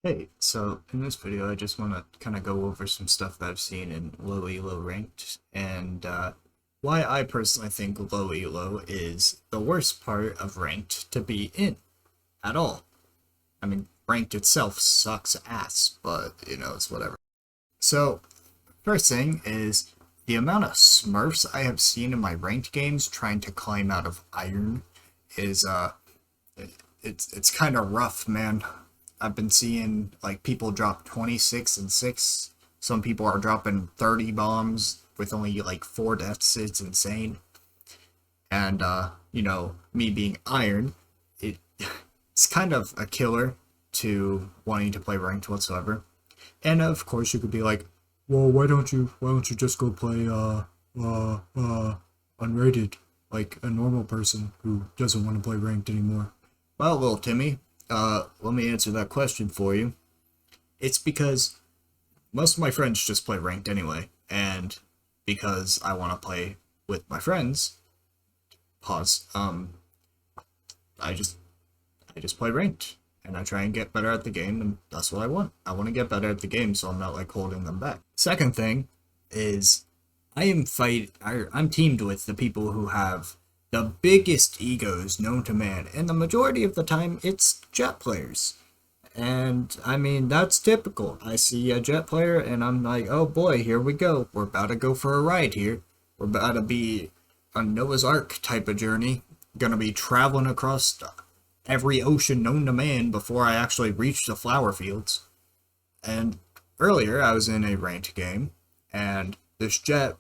Hey, so in this video, I just want to kind of go over some stuff that I've seen in low elo ranked and why I personally think low elo is the worst part of ranked to be in at all. I mean, ranked itself sucks ass, but it's whatever. So, first thing is the amount of Smurfs I have seen in my ranked games trying to climb out of iron is it's kind of rough, man. I've been seeing like people drop 26 and 6. Some people are dropping 30 bombs with only like 4 deaths. It's insane. And me being iron, it it's kind of a killer to wanting to play ranked whatsoever. And of course you could be like, well, why don't you just go play unrated like a normal person who doesn't want to play ranked anymore? Well, little Timmy, let me answer that question for you. It's because most of my friends just play ranked anyway, and because I want to play with my friends, pause. I just play ranked, and I try and get better at the game, and that's what I want. I want to get better at the game, so I'm not like holding them back. Second thing is, I'm teamed with the people who have the biggest egos known to man, and the majority of the time it's jet players. And I mean, that's typical. I see a jet player and I'm like, oh boy, here we go. We're about to go for a ride here. We're about to be a Noah's Ark type of journey. Gonna be traveling across every ocean known to man before I actually reach the flower fields. And earlier, I was in a ranked game, and this jet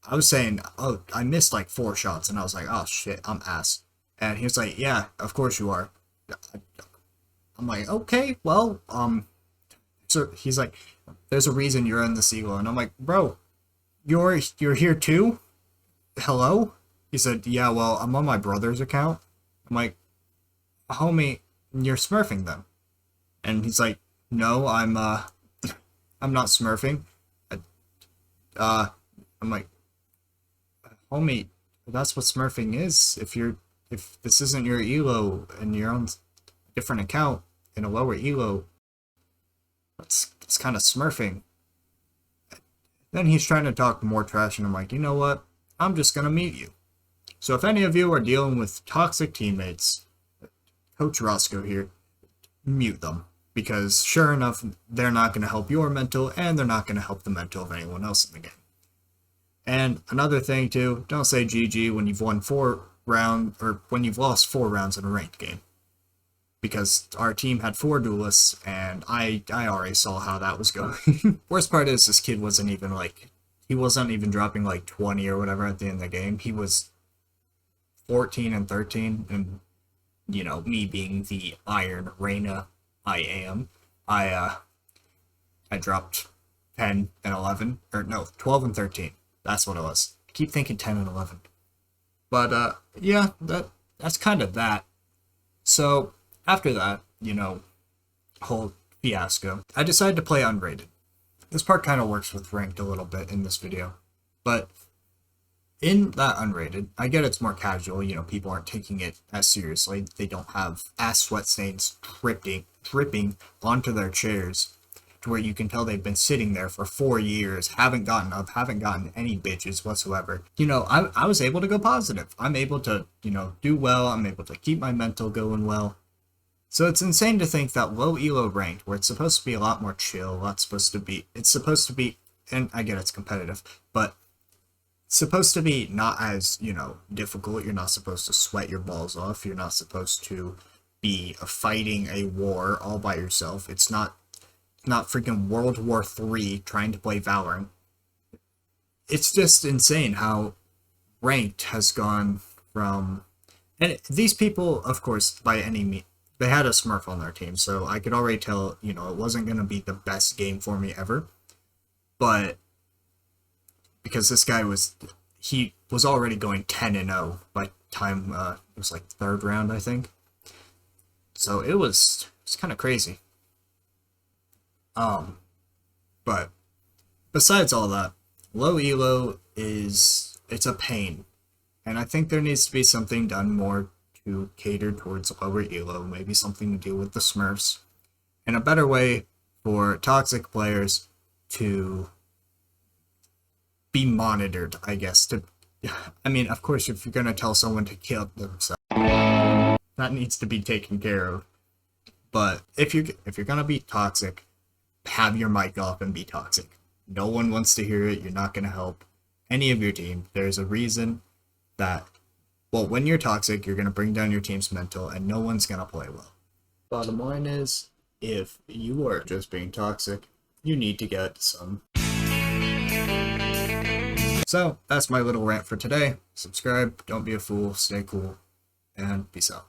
I was saying, oh, I missed like 4 shots, and I was like, oh shit, I'm ass. And he was like, yeah, of course you are. I'm like, okay, well, so he's like, there's a reason you're in the seagull, and I'm like, bro, you're here too? Hello? He said, yeah, well, I'm on my brother's account. I'm like, homie, you're smurfing them. And he's like, no, I'm not smurfing. I- Uh, I'm like, homie, that's what smurfing is. If this isn't your elo and you're on a different account in a lower elo, it's kind of smurfing. Then he's trying to talk more trash, and I'm like, you know what? I'm just gonna mute you. So if any of you are dealing with toxic teammates, Coach Roscoe here, mute them. Because sure enough, they're not going to help your mental, and they're not going to help the mental of anyone else in the game. And another thing too, don't say GG when you've won 4 rounds, or when you've lost 4 rounds in a ranked game. Because our team had 4 duelists, and I already saw how that was going. Worst part is this kid he wasn't even dropping like 20 or whatever at the end of the game. He was 14 and 13, and me being the Iron Reina I am, I dropped 10 and 11, or no, 12 and 13. That's what it was. I keep thinking 10 and 11. But yeah, that's kind of that. So after that, whole fiasco, I decided to play unrated. This part kind of works with ranked a little bit in this video, but in that unrated, I get it's more casual. People aren't taking it as seriously. They don't have ass sweat stains dripping onto their chairs to where you can tell they've been sitting there for 4 years, haven't gotten up, haven't gotten any bitches whatsoever. I was able to go positive. I'm able to, do well. I'm able to keep my mental going well. So it's insane to think that low elo ranked, where it's supposed to be a lot more chill, it's supposed to be, and I get it's competitive, but supposed to be not as, difficult. You're not supposed to sweat your balls off. You're not supposed to be fighting a war all by yourself. It's not freaking World War III trying to play Valorant. It's just insane how ranked has gone from, and these people, of course, by any means, they had a Smurf on their team, so I could already tell, it wasn't going to be the best game for me ever. But because he was already going 10 and 0 by time it was like third round, I think. So it's kind of crazy. Um, but besides all that, low elo it's a pain, and I think there needs to be something done more to cater towards lower elo, maybe something to deal with the Smurfs, and a better way for toxic players to be monitored, I guess. I mean, of course, if you're going to tell someone to kill themselves, that needs to be taken care of. But if you're going to be toxic, have your mic off and be toxic. No one wants to hear it. You're not going to help any of your team. There's a reason that, well, when you're toxic, you're going to bring down your team's mental and no one's going to play well. Bottom line is, if you are just being toxic, you need to get some. So, that's my little rant for today. Subscribe, don't be a fool, stay cool, and peace out.